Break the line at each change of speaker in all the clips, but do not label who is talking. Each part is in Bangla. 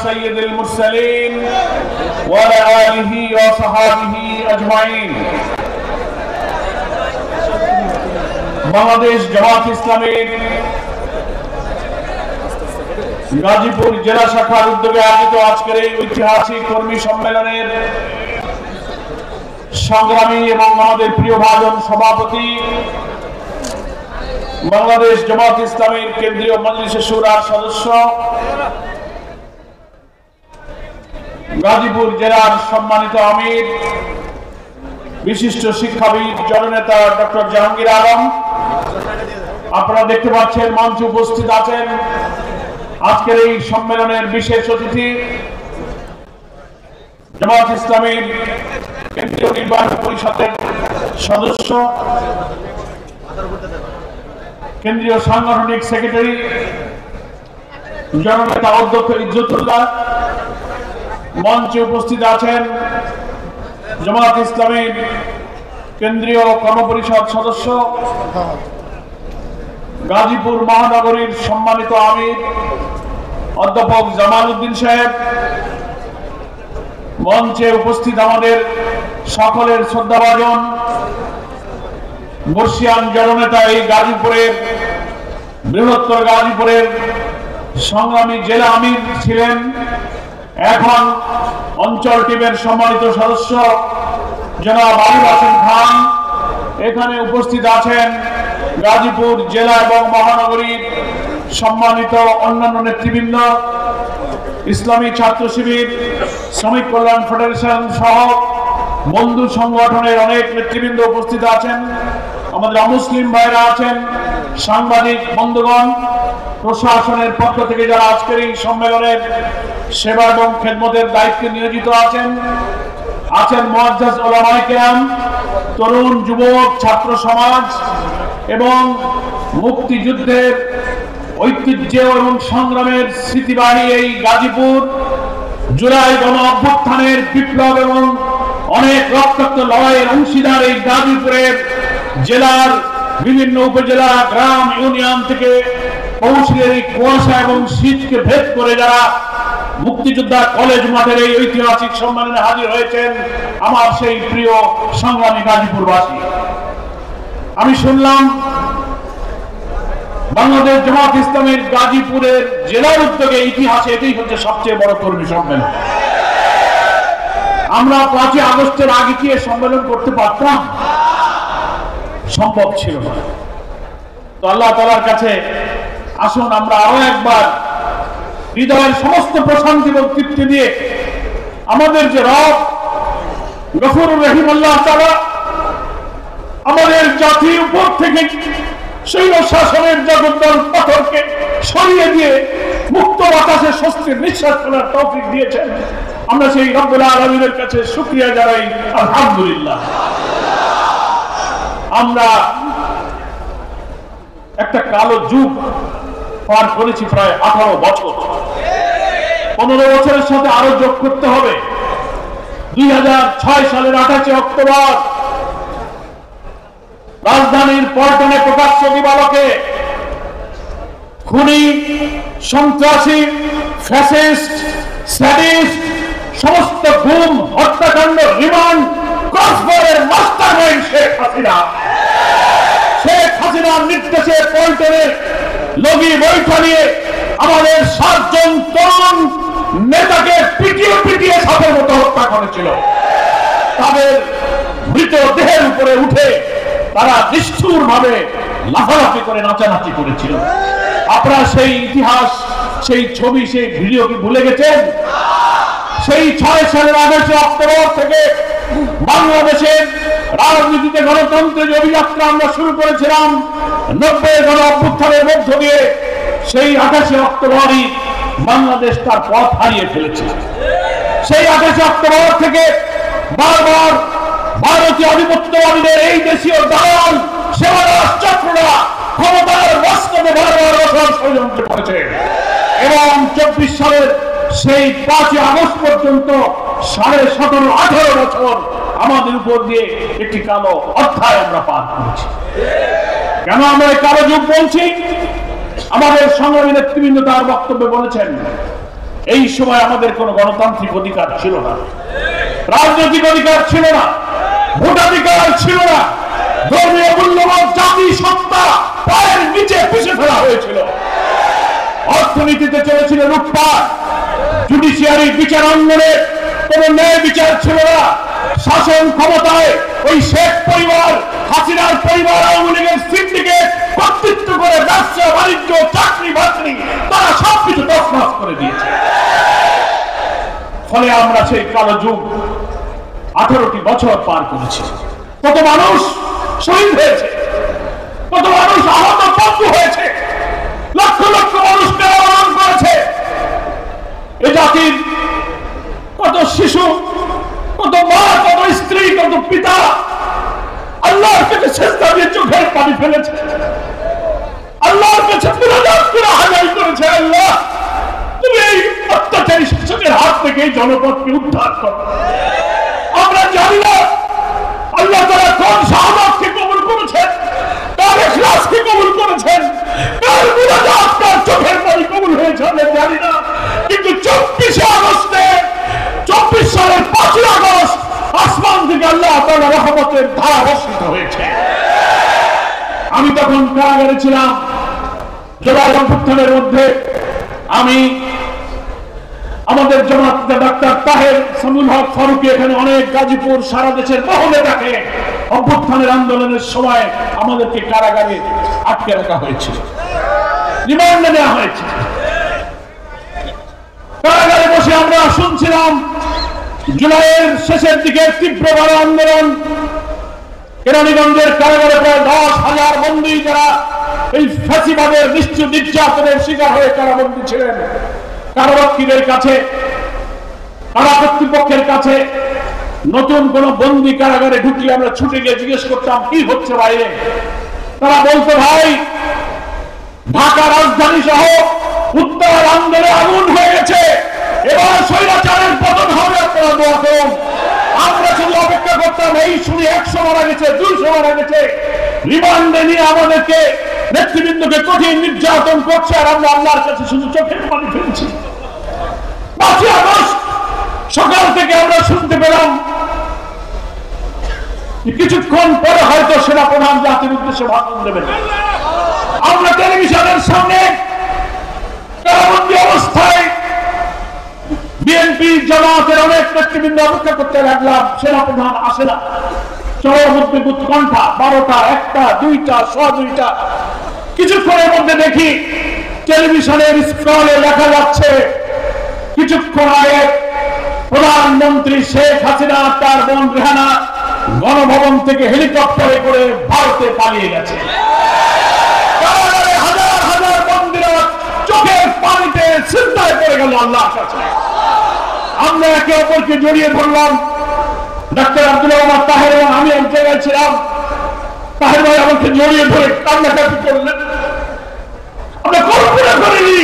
سيد المرسلين وعلى آله وصحبه أجمعين বাংলাদেশ জামাত ইসলামীর গাজীপুর জেলা শাখার উদ্যোগে আয়োজিত আজকের এই ঐতিহাসিক কর্মী সম্মেলনের সংগ্রামী এবং আমাদের প্রিয় ভাজন সভাপতি বাংলাদেশ জামাত ইসলামীর কেন্দ্রীয় মজলিসে শুরার সদস্য গাজীপুর জেলার সম্মানিত আমির বিশিষ্ট শিক্ষাবিদ জননেতা ডক্টর জাহাঙ্গীর আলম, আপনারা দেখতে পাচ্ছেন মঞ্চে উপস্থিত আছেন আজকের এই সম্মেলনের বিশেষ অতিথি জামাত ইসলামীর কেন্দ্রীয় নির্বাহী পরিষদের সদস্য কেন্দ্রীয় সাংগঠনিক সেক্রেটারি জননেতা অধ্যক্ষ ইজ্জতুল্লাহ। মঞ্চে উপস্থিত আছেন জামাত ইসলামীর কেন্দ্রীয় কর্মপরিষদ সদস্য গাজীপুর মহানগরীর সম্মানিত আমির অধ্যাপক জামাল উদ্দিন সাহেব। মঞ্চে উপস্থিত আমাদের সকলের শ্রদ্ধাভাজন বর্ষিয়ান জননেতা, এই গাজীপুরের বৃহত্তর গাজীপুরের সংগ্রামী জেলা আমির ছিলেন, এখন অঞ্চল টিমের সম্মানিত সদস্য জনাব আলী হাসান খান। এখানে উপস্থিত আছেন গাজীপুর জেলা এবং মহানগরীর সম্মানিত অন্যান্য নেতৃবৃন্দ, ইসলামী ছাত্র শিবির, শ্রমিক কল্যাণ ফেডারেশন সহ বন্ধু সংগঠনের অনেক নেতৃবৃন্দ উপস্থিত আছেন, আমাদের অমুসলিম ভাইরা আছেন, সাংবাদিক বন্ধুগণ, প্রশাসনের পক্ষ থেকে যারা আজকের এই সম্মেলনের সেবা এবং খেদমতের দায়িত্বে নিয়োজিত আছেন মুআজ্জাজ উলামায়ে কেরাম, তরুণ যুবক ছাত্র সমাজ এবং মুক্তিযুদ্ধের ঐতিহ্য এবং সংগ্রামের স্মৃতিবাহী এই গাজীপুর, জুলাই গণ অভ্যুত্থানের বিপ্লব এবং অনেক রক্তাক্ত লড়াইয়ের অংশীদার এই গাজীপুরের জেলার বিভিন্ন উপজেলা, গ্রাম, ইউনিয়ন থেকে কৌশলের এই কুয়াশা এবং শীতকে ভেদ করে যারা মুক্তিযোদ্ধা কলেজ মাঠের এই ঐতিহাসিক সম্মেলনে হাজির হয়েছেন, আমার সেই প্রিয় সংগ্রামী গাজীপুরবাসী। আমি শুনলাম বাংলাদেশ জামাত ইসলামীর গাজীপুরের জেলার উদ্যোগে ইতিহাসে এটাই হচ্ছে সবচেয়ে বড় কর্মী সম্মেলন। আমরা 5ই আগস্টের আগে কি সম্মেলন করতে পারতাম? সম্ভব ছিল না। তো আল্লাহ তাআলার কাছে আসুন আমরা আরো একবার হৃদয়ের সমস্ত প্রশান্তি এবং তৃপ্তি দিয়ে আমাদের যে রব গফুরুর রহিম আল্লাহ তাআলা আমাদের জাতির উপর থেকে শৈল শাসনের জগদ্দল পাথরকে সরিয়ে দিয়ে মুক্ত বাতাসে স্বস্তির নিঃশ্বাস ফেলার তৌফিক দিয়েছেন, আমরা সেই রব্বুল আলামিনের কাছে শুকরিয়া জানাই আলহামদুলিল্লাহ। আমরা একটা কালো যুগ পার করেছি, প্রায় 18 বছর। 15 বছরের সাথে আরো যোগ করতে হবে। 2006 সালের 28 অক্টোবর রাজধানীর পল্টনে প্রকাশ্য দিবালোকে খুনি, সন্ত্রাসী, ফ্যাসিস্ট, স্যাডিস্ট, সমস্ত গুম, হত্যাকাণ্ড, রিমান্ড, ক্রসফায়ারের মাস্টারমাইন্ড শেখ হাসিনার নির্দেশে পল্টনের লগি বৈঠা নিয়ে আমাদের 7 জন তরুণ নেতাকে পিটিয়ে সাপের মতো হত্যা করেছিল। তাদের মৃতদেহের উপরে উঠে তারা নিষ্ঠুর ভাবে লাফালাফি করে নাচানাচি করেছিল। আপনারা সেই ইতিহাস, সেই ছবি, সেই ভিডিও কি ভুলে গেছেন? সেই 6 সালের 28 অক্টোবর থেকে বাংলাদেশের রাজনীতিতে গণতন্ত্রের যে অভিযাত্রা আমরা শুরু করেছিলাম 90 গণ অভ্যুত্থানের মধ্য দিয়ে, সেই 28 অক্টোবরই বাংলাদেশ তার পথ হারিয়ে ফেলেছে। সেই 28 অক্টোবর থেকে বারবার ভারতীয় আধিপত্যবাদীদের এই দেশীয় দালাল সেবাদাস চক্ররা ক্ষমতার মস্তকে বারবার বসার ষড়যন্ত্র করেছে এবং 24 সালের সেই 5 আগস্ট পর্যন্ত 17.5-18 বছর আমাদের উপর দিয়ে একটি কালো অধ্যায় আমরা পার করেছি। কেন আমরা এই কালো যুগ বলছি? আমাদের সংগ্রামী নেতৃবৃন্দ তার বক্তব্যে বলেছেন এই সময় আমাদের কোনো গণতান্ত্রিক অধিকার ছিল না, রাজনৈতিক অধিকার ছিল না, ভোটাধিকার ছিল না, ধর্মীয় মূল্যবোধ, জাতি সত্তা পায়ের নিচে পিষে ফেলা হয়েছিল। অর্থনীতিতে চলেছিল লুটপাট, জুডিশিয়ারি বিচার অঙ্গনে কোন ন্যায় বিচার ছিল না। শাসন ক্ষমতায় ওই শেখ পরিবার, হাসিনার পরিবার, আওয়ামী লীগের সিন্ডিকেট কর্তৃত্ব করে ব্যবসা বাণিজ্য, চাকরি বাকরি তারা সবকিছু তছনছ করে দিয়েছে। ফলে আমরা সেই কালো যুগ 18টি বছর পার করেছি। কত মানুষ শহীদ হয়েছে, কত মানুষ আহত পঙ্গু হয়েছে, লক্ষ লক্ষ মানুষকে আহরণ করেছে। এ জাতির কত শিশু, কত মা, কত স্ত্রী, কত পিতা আল্লাহর কাছে সেজদা দিয়ে চোখের পানি ফেলেছে, আল্লাহর কাছে মুনাজাত করে হাজার করেছে, আল্লাহ তুমি এই অত্যাচারী শাসকের হাত থেকে এই জনপদকে উদ্ধার করো। আমরা জানি না আল্লাহ তাআলা কোন শাহাদাতকে কবুল করেছেন, কার ইখলাসকে কবুল করেছেন, কার মুনাজাত, কার চোখের পানি কবুল হয়েছে আমরা জানি না। কিন্তু 24 আগস্টে 24 সালের 5 আগস্ট আসমান থেকে আল্লাহ তাআলার রহমতের ধারা বর্ষিত হয়েছে। আমি তখন কারাগারে ছিলাম। জুলাই অভ্যুত্থানের মধ্যে আমি আমাদের জামাত ডাক্তার তাহের সামিউল হক ফারুকী, এখানে অনেক গাজীপুর সারা দেশের বহু নেতাকে অভ্যুত্থানের আন্দোলনের সময় আমাদেরকে কারাগারে আটকে রাখা হয়েছিল, রিমান্ডে নেওয়া হয়েছে। কারাগারে বসে আমরা শুনছিলাম জুলাইয়ের শেষের দিকে তীব্র গণ আন্দোলন। কেরানীগঞ্জের কারাগারে প্রায় 10,000 বন্দী যারা এই ফ্যাসিবাদের নির্যাতনের শিকার হয়ে কারাবন্দী ছিলেন। কারারক্ষীদের কাছে, কারা কর্তৃপক্ষের কাছে নতুন কোন বন্দী কারাগারে ঢুকলে আমরা ছুটে গিয়ে জিজ্ঞেস করতাম কি হচ্ছে বাইরে। তারা বলতো ভাই ঢাকা রাজধানী সহ উত্তর আন্দোলনে আগুন হয়ে গেছে, এবার স্বৈরাচারের পতন হবে, আপনারা দোয়া করুন। আমরা শুধু অপেক্ষা করতাম, এই শুনে 100 মারা গেছে, 200 মারা গেছে, রিমান্ডে নিয়ে আমাদেরকে নেতৃবৃন্দকে কঠিন নির্যাতন করছে, আর আমরা আল্লাহর কাছে শুধু চোখের পানি ফেলছি। 5 আগস্ট সকাল থেকে আমরা শুনতে পেলাম কিছুক্ষণ পরে হয়তো সেনাপ্রধান জাতির উদ্দেশ্যে ভাষণ দেবেন। আমরা টেলিভিশনের সামনে কারাবন্দী অবস্থায় বিএনপি জামাতের অনেক নেতৃবৃন্দ অপেক্ষা করতে লাগলাম, সেনাপ্রধান আসে না। চরম উদ্বেগ উৎকণ্ঠা, 12টা, 1টা, 2টা, 2:15। কিছুক্ষণের মধ্যে দেখি টেলিভিশনের স্ক্রলে লেখা যাচ্ছে কিছুক্ষণ আগে প্রধানমন্ত্রী শেখ হাসিনা তার বোন রেহানা গণভবন থেকে হেলিকপ্টারে করে ভারতে পালিয়ে গেছে। হাজার হাজার বন্দীরা চোখের পানিতে চিন্তায় পড়ে গেল আল্লাহর কাছে। আমরা একে অপরকে জড়িয়ে ধরলাম। ডাক্তার আব্দুল ওমর তাহের এবং আমি এক জায়গায় ছিলাম। তাহের ভাই আমাকে জড়িয়ে ধরে কান্নাকাটি করলেন। আমরা কল্পনা করিনি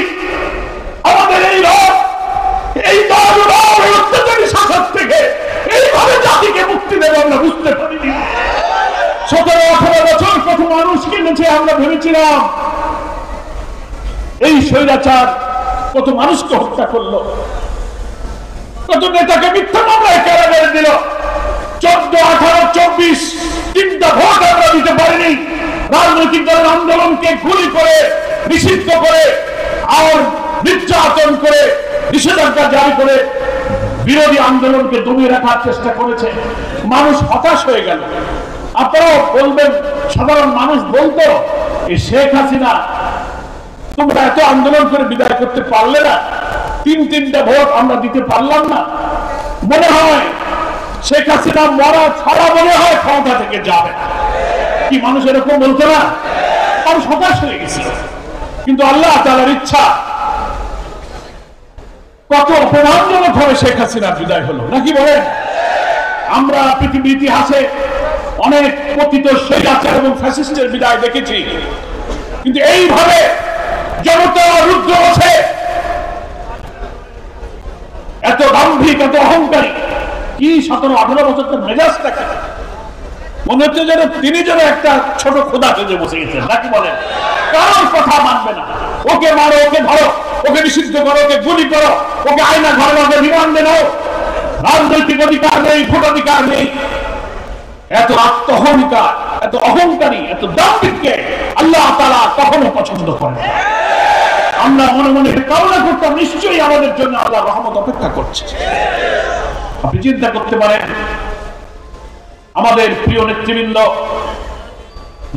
আমাদের এই রব, এই অত্যাচারী শাসক থেকে এইভাবে জাতিকে মুক্তি দেবে আমরা বুঝতে পারিনি। 17-18 বছর কত মানুষ কিনেছে আমরা ভেবেছিলাম। এই স্বৈরাচার কত মানুষকে হত্যা করলো, কত নেতাকে মিথ্যা মামলায় কারাগারে দিল। 14, 18, 24 তিনটা ভোট আমরা দিতে পারিনি। রাজনৈতিক দলের আন্দোলনকে গুলি করে, নিষিদ্ধ করে, আর নির্যাতন করে, নিষেধাজ্ঞা জারি করে বিরোধী আন্দোলনকে দমিয়ে রাখার চেষ্টা করেছে। মানুষ হতাশ হয়ে গেল। আপনারাও বলবেন, সাধারণ মানুষ বলতো এই শেখ হাসিনা তোমরা এত আন্দোলন করে বিদায় করতে পারলে না, 3টা ভোট আমরা দিতে পারলাম না। মনে হয় শেখ হাসিনা মরা ছাড়া মনে হয় ক্ষমতা থেকে যাবে। কি মানুষ এরকম বলতো না? মানুষ হতাশ হয়ে গেছে। কিন্তু আল্লাহ তাআলার ইচ্ছা কত অপমানজনক ভাবে শেখ হাসিনা বিদায় হলো, নাকি বলেন? আমরা পৃথিবীর ইতিহাসে অনেক পতিত স্বৈরাচার এবং ফ্যাসিস্টের বিদায় দেখেছি, কিন্তু এইভাবে জনতা রুদ্র বসে এত দাম্ভিক, এত অহংকারী, কি 17-18 বছর তার মেজাজটাকে মনে হচ্ছে যেন তিনি যেন একটা ছোট খোদা সেজে বসে গেছেন, নাকি বলেন? কারোর কথা মানবে না, ওকে মারো, ওকে ধরো, ওকে নিষিদ্ধ করো, ওকে গুলি করো, ওকে আয়না ঘরে ওকে রিমান্ডে নাও। রাজনৈতিক অধিকার নেই, ভোটাধিকার নেই। এত আত্মহংকার, এত অহংকারী, এত দাম্ভিককে আল্লাহ তাআলা কখনো পছন্দ করেন না। আমরা মনে মনে কামনা করতাম নিশ্চয়ই আমাদের জন্য আল্লাহর রহমত অপেক্ষা করছে। আপনি চিন্তা করতে পারেন আমাদের প্রিয় নেতৃবৃন্দ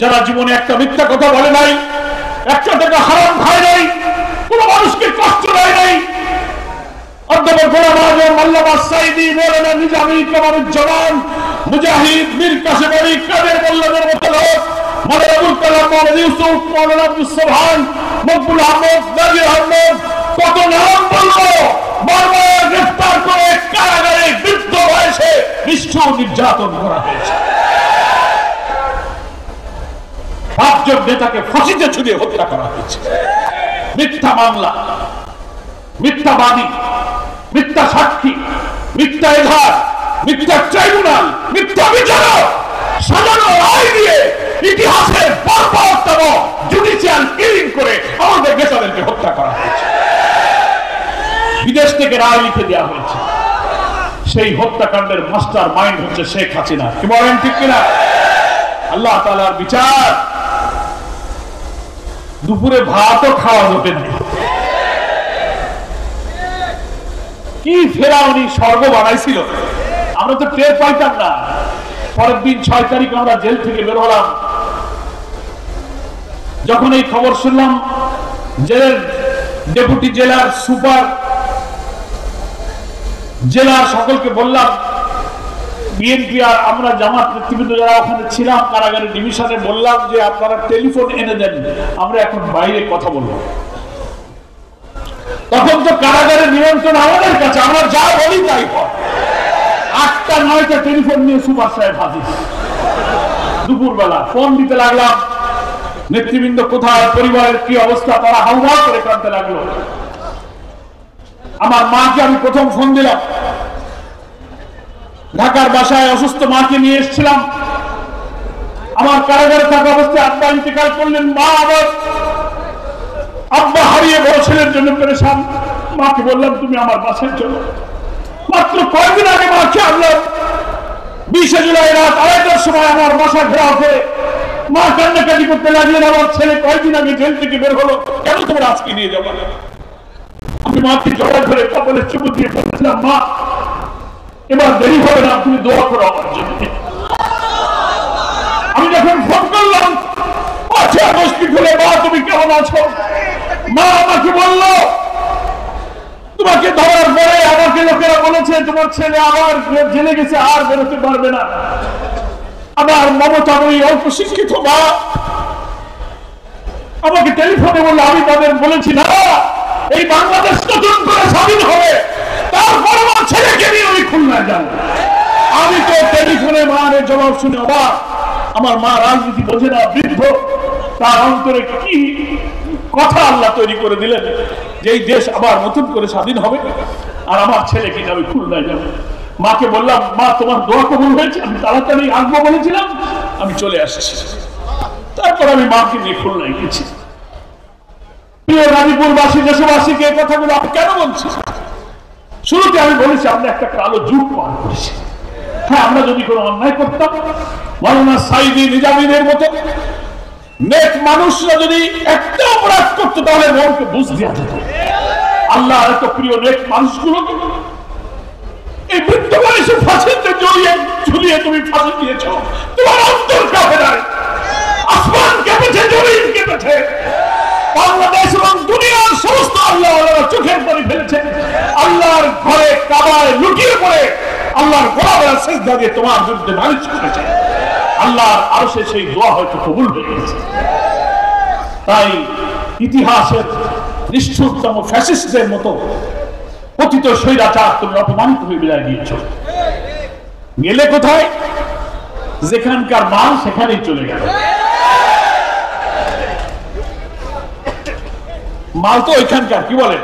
যারা জীবনে একটা মিথ্যা কথা বলে নাই, একটা টাকা হারাম খায় নাই, কোন মানুষকে কষ্ট দেয় নাই, অধ্যাপক গোলাম আজম, আল্লামা সাঈদী, মৌলানা নিজামী, কামারুজ্জামান, মুজাহিদ, মীর কাসেম আলী, কাদের মোল্লাদের মতো লোক, মাওলানা আবুল কালাম, মাওলানা ইউসুফ, মাওলানা আব্দুল সোবহান, মকবুল আহমদ, নাজির আহমদ, কত নাম বলবো, বারবার গ্রেফতার করে কারাগারে বৃদ্ধ বয়সে নিষ্ঠুর নির্যাতন করা হয়েছে। পাঁচজন নেতাকে ফাঁসিতে ঝুলিয়ে হত্যা করা হয়েছে। মিথ্যা মামলা, মিথ্যাবাদী, মিথ্যা সাক্ষী, মিথ্যা এজাহার, মিথ্যা ট্রাইব্যুনাল, মিথ্যা বিচারক, সাজানো রায় দিয়ে ইতিহাসের বর্বরতম জুডিশিয়াল কিলিং করে আমাদের নেতাদেরকে হত্যা করা হয়েছে। বিদেশ থেকে রায় লিখে দেওয়া হয়েছে। সেই হত্যাকাণ্ডের মাস্টার মাইন্ড হচ্ছে শেখ হাসিনা। কি বলেন ঠিক কিনা? আল্লাহ তাআলার বিচার, দুপুরে ভাতও খাওয়া যাবে না। কি ফেরাউনি স্বর্গ বানাইছিল, আমরা তো টের পাইতাম না। পরের দিন 6 তারিখ আমরা জেল থেকে বের হলাম। যখন এই খবর শুনলাম, জেলের ডেপুটি জেলার সুপার, জেলার সকলকে বললাম, বিএনপি আর আমরা জামাত নেতৃবৃন্দ যারা ওখানে ছিলাম কারাগারের ডিভিশনে বললাম যে আপনারা টেলিফোন এনে দেন, আমরা এখন বাইরে কথা বলবো। তখন তো কারাগারের নিয়ন্ত্রণ আমাদের কাছে, আমরা যা বলি তাই হয়। 8টা 9টা টেলিফোন নিয়ে সুপার সাহেব হাজির। দুপুরবেলা ফোন দিতে লাগলাম, নেতৃবৃন্দ কোথায়, পরিবারের কি অবস্থা, তারা হাউহা করে কাঁদতে লাগলো। আমার মাকে আমি প্রথম ফোন দিলাম। ঢাকার বাসায় অসুস্থ মাকে নিয়ে এসেছিলাম। আমার কারাগারে থাকা অবস্থায় আব্বা ইন্তেকাল করলেন। মা আবার আব্বা হারিয়ে বড় ছেলের জন্য পেরেশান। মাকে বললাম তুমি আমার বাসায় চলো। মাত্র কয়েকদিন আগে মাকে আনলাম। 20 জুলাই রাত 2:30টার সময় আমার বাসা ঘেরাও করে মা কান্নাকাটি করতে লাগলেন। আমার ছেলে কয়েকদিন আগে জেল থেকে বের হলো, কেন তোমরা আজকে নিয়ে যাবো? আমি মাকে জড়া ধরে কপালে চুমু দিয়ে বলেছিলাম, মা এবার দেরি হবে না, তুমি দোয়া করো আমার জন্য। আমি যখন ফোন করলাম, আচ্ছা বসতি খুলে, মা তুমি কেমন আছো? মা আমাকে বলল, তোমাকে ধরার পরে আমাকে লোকেরা বলেছে তোমার ছেলে আবার জেলে গেছে, আর বেরোতে পারবে না। আমার মমতা ওই অল্প শিক্ষিত মা আমাকে টেলিফোনে বললো, আমি তাদের বলেছি না এই বাংলাদেশ নতুন করে স্বাধীন হবে, তারপর আমার ছেলেকে নিয়ে আমি খুলনায় যাব। আমি তো টেলিফোনে মায়ের জবাব শুনে অবাক। আমার মা রাজনীতি বোঝে না, বৃদ্ধ, তার অন্তরে কি কথা আল্লাহ তৈরি করে দিলেন যে এই দেশ আবার নতুন করে স্বাধীন হবে আর আমার ছেলেকে আমি খুলনায় যাব। মাকে বললাম, মা তোমার দোয়া কবুল হয়েছে, আমি তাড়াতাড়ি আসবো বলেছিলাম, আমি চলে আসছি। তারপর আমি মাকে নিয়ে খুলনায় গেছি। প্রিয় গাজীপুরবাসী, দেশবাসীকে এই কথাগুলো আমি কেন বলছি? শুরুতে আমি বলেছি আমরা একটা কালো যুগ পার করেছি। হ্যাঁ, আমরা যদি কোনো অন্যায় করতাম, মাওলানা সাঈদী, নিজামীদের মতো নেক মানুষরা যদি একটা অপরাধ করতো, তাহলে মনকে বুঝ দেওয়া যেত। আল্লাহ এত প্রিয় নেক মানুষগুলোকে এই বৃদ্ধ বয়সে ফাঁসিতে ঝুলিয়ে তুমি ফাঁসি দিয়েছ। তোমার অন্তর কাঁপে নাই, আসমান কেঁপেছে, জমিন কেঁপেছে। বাংলাদেশ এবং দুনিয়ার সমস্ত আল্লাহ চোখের পানি ফেলেছে। আল্লাহর ঘরে কাবায় লুকিয়ে পড়ে আল্লাহর গোলামেরা সিজদা দিয়ে তোমার বিরুদ্ধে নালিশ করেছে। আল্লাহর আরশে সেই দোয়া হয়তো কবুল হয়ে গেছে। তাই ইতিহাসের নিষ্ঠুরতম ফ্যাসিস্টদের মতো পতিত স্বৈরাচার তুমি অপমানিত হয়ে বিদায় দিয়েছ। গেলে কোথায়? যেখানকার মাল সেখানেই চলে গেল। মাল তো ওইখানকার, কি বলে,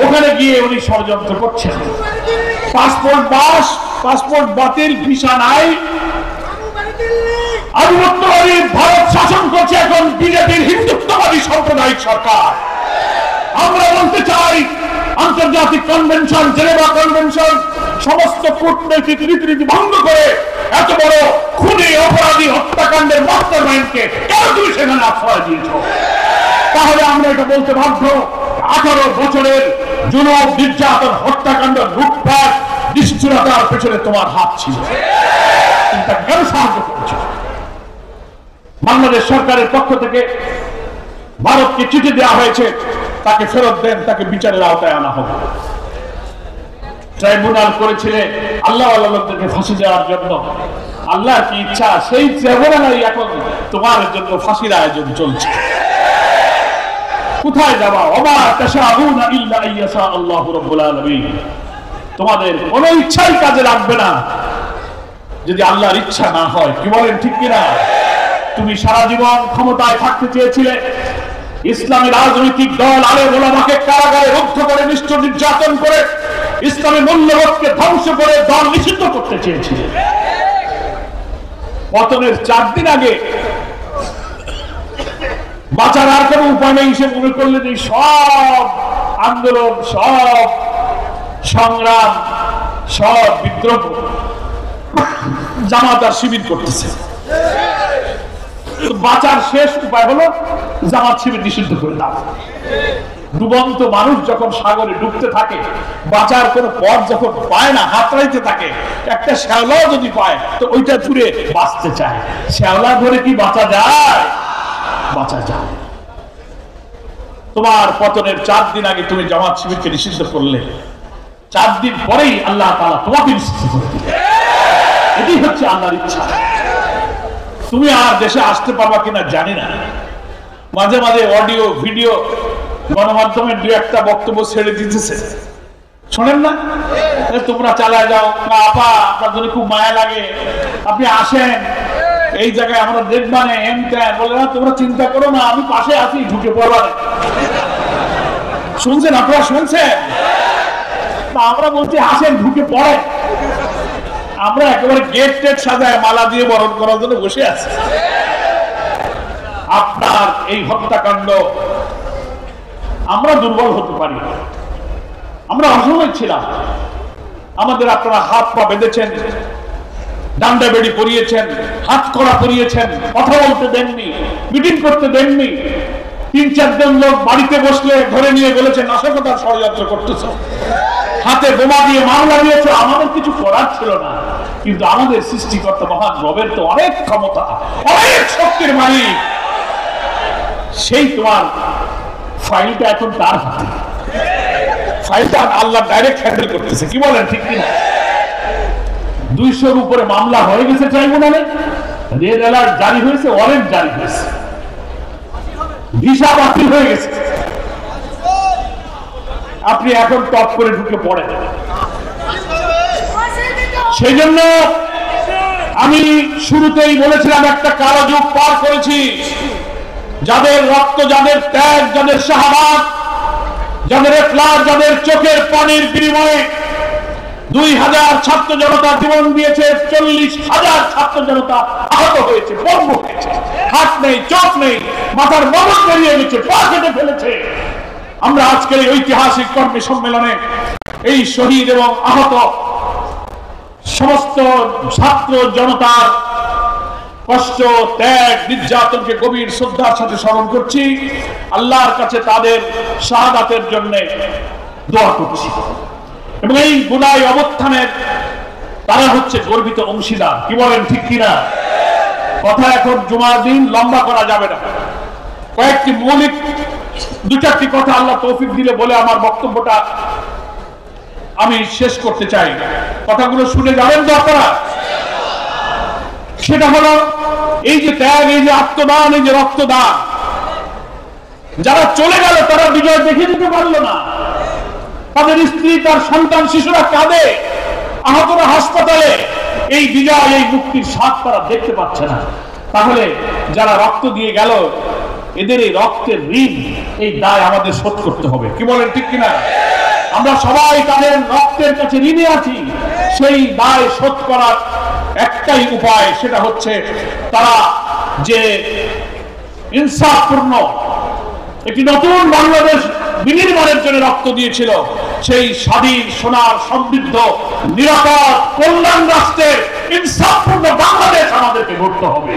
ওখানে গিয়ে উনি ষড়যন্ত্র করছেন। পাসপোর্ট বাতিল, ভিসা নাই। আধিপত্যবাদী ভারত শাসন করছে এখন বিজেপির হিন্দুত্ববাদী সাম্প্রদায়িক সরকার। আমরা বলতে চাই আন্তর্জাতিক কনভেনশন, জেনেভা কনভেনশন, সমস্ত কূটনৈতিক রীতিনীতি ভঙ্গ করে এত বড় খুনি অপরাধী হত্যাকাণ্ডের মাস্টারমাইন্ডকে কেন তুমি সেখানে আশ্রয় দিয়েছ? তাহলে আমরা এটা বলতে বাধ্য, 18 বছরের জুলুম, নির্যাতন, হত্যাকাণ্ড, লুটপাট, নিষ্ঠুরতার পেছনে তোমার হাত ছিল। তুমি তাকে কেন সাহায্য করেছো? বাংলাদেশ সরকারের পক্ষ থেকে ভারতকে চিঠি দেওয়া হয়েছে, তাকে ফেরত দেন, তাকে বিচারের আওতায় আনা হবে। ট্রাইব্যুনাল করেছিলেন আল্লাহ লোকদেরকে ফাঁসি দেওয়ার জন্য। আল্লাহর কি ইচ্ছা, সেই ট্রাইব্যুনালই এখন তোমার জন্য ফাঁসির আয়োজন চলছে। কোথায় যাবা? ওমা তাশাউনা ইল্লা আইয়াশা আল্লাহু রাব্বুল আলামিন। তোমাদের কোনো ইচ্ছাই কাজে লাগবে না যদি আল্লাহর ইচ্ছা না হয়। কি বলেন, ঠিক কিনা? তুমি সারা জীবন ক্ষমতায় থাকতে চেয়েছিলে, ইসলামী রাজনৈতিক দল আলেম ওলামাকে কারাগারে রুদ্ধ করে, নিষ্ঠুর নির্যাতন করে, ইসলামী মূল্যবোধকে ধ্বংস করে দল নিষিদ্ধ করতে চেয়েছিলে। পতনের 4 দিন আগে বাঁচার আর কোনো উপায় নেই সে মনে করলেন এই সব আন্দোলন, সব সংগ্রাম, সব বিদ্রোহ জামাত আর শিবির করতেছে। বাঁচার শেষ উপায় হলো জামাত শিবির নিষিদ্ধ করে দাও। ডুবন্ত মানুষ যখন সাগরে ডুবতে থাকে, বাঁচার কোন পথ যখন পায় না, হাতড়াইতে থাকে, একটা শ্যাওলাও যদি পায় তো ওইটা ছুঁড়ে বাঁচতে চায়। শ্যাওলা ধরে কি বাঁচা যায়? বাঁচা যায়। তোমার পতনের 4 দিন আগে তুমি জামাত শিবিরকে নিষিদ্ধ করলে, 4 দিন পরেই আল্লাহ তাআলা তোমাকে নিষিদ্ধ করে দিলেন। এটাই হচ্ছে আল্লাহর ইচ্ছা। তুমি আর দেশে আসতে পারবা কিনা জানি না। মাঝে মাঝে অডিও ভিডিও গণমাধ্যমের 2-1টা বক্তব্য ছেড়ে দিতেছে, শোনেন না? তোমরা চালায় যাও, আপা আপনার জন্য খুব মায়া লাগে, আপনি আসেন, এই জায়গায় আমরা দেখবানে বলে না, তোমরা চিন্তা করো না, আমি পাশে আছি, ঢুকে পড়বার। শুনছেন আপনারা? শুনছেন? আমরা বলছি আসেন, ঢুকে পড়ে। আমরা একেবারে গেট টেট সাজায় মালা দিয়ে বরণ করার জন্য বসে আছি। আপনার এই হত্যাকাণ্ড আমরা দুর্বল হতে পারি, আমরা অসময় ছিলাম। আমাদের আপনারা হাত পা বেঁধেছেন, ডান্ডা বেড়ি পরিয়েছেন, হাত কড়া পরিয়েছেন, কথা বলতে দেননি, মিটিং করতে দেননি। 3-4 জন লোক বাড়িতে বসলে ধরে নিয়ে বলেছেন নাশকতার ষড়যন্ত্র করতেছ, হাতে বোমা দিয়ে মামলা দিয়েছ। আমাদের কিছু করার ছিল না, কিন্তু আমাদের সৃষ্টিকর্তা মহান রবের তো অনেক ক্ষমতা, অনেক শক্তির মালিক। সেই তোমার ফাইলটা এখন তার হাতে, ফাইলটা আল্লাহ ডাইরেক্ট হ্যান্ডেল করতেছে। কি বলেন, ঠিক কিনা? 200-র উপরে মামলা হয়ে গেছে ট্রাইব্যুনালে, রেড অ্যালার্ট জারি হয়েছে, ওয়ারেন্ট জারি হয়েছে, ভিসা বাতিল হয়ে গেছে। আপনি এখন টপ করে ঢুকে পড়েন। সেই জন্য আমি শুরুতেই বলেছিলাম একটা কালো যুগ পার করেছি। যাদের রক্ত, যাদের ত্যাগ, যাদের শাহাদাত, যাদের ইখলাস, যাদের চোখের পানির বিনিময়ে 2000 ছাত্র জনতা জীবন দিয়েছে, 40,000 ছাত্র জনতা আহত হয়েছে, পঙ্গ হয়েছে, হাত নেই, চোখ নেই, মাথার মগজ বেরিয়ে গেছে, পা কেটে ফেলেছে। আমরা আজকের এই ঐতিহাসিক কর্মী সম্মেলনে এই শহীদ এবং আহত সমস্ত ছাত্র জনতার কষ্ট, ত্যাগ, নির্যাতনকে গভীর শ্রদ্ধার সাথে স্মরণ করছি। আল্লাহর কাছে তাদের শাহাদাতের জন্য দোয়া করছি এবং এই গুনাই অবস্থানের তারা হচ্ছে গর্বিত অংশীদার। কি বলেন, ঠিক কিনা? কথা এখন জুমার দিন লম্বা করা যাবে না। কয়েকটি মৌলিক 2-4টি কথা আল্লাহ তৌফিক দিলে বলে আমার বক্তব্যটা আমি শেষ করতে চাই। কথাগুলো শুনে যাবেন তো আপনারা? সেটা হলো এই যে ত্যাগ, এই যে আত্মদান, এই যে রক্তদান, যারা চলে গেল তারা বিজয় দেখে দিতে পারলো না। তাদের স্ত্রী, তার সন্তান, শিশুরা কাঁদে, আহতরা হাসপাতালে। এই বিজয়, এই মুক্তির স্বাদ তারা দেখতে পাচ্ছে না। তাহলে যারা রক্ত দিয়ে গেল, এদের এই রক্তের ঋণ, এই দায় আমাদের শোধ করতে হবে। কি বলেন, ঠিক কিনা? আমরা সবাই তাদের রক্তের কাছে ঋণে আছি। সেই দায় শোধ করার একটাই উপায়, সেটা হচ্ছে তারা যে ইনসাফপূর্ণ একটি নতুন বাংলাদেশ বিনির্মাণের জন্য রক্ত দিয়েছিল, সেই স্বাধীন সোনার সমৃদ্ধ নিরাপদ কল্যাণ রাষ্ট্রের ইনসাফপূর্ণ বাংলাদেশ আমাদেরকে গড়তে হবে।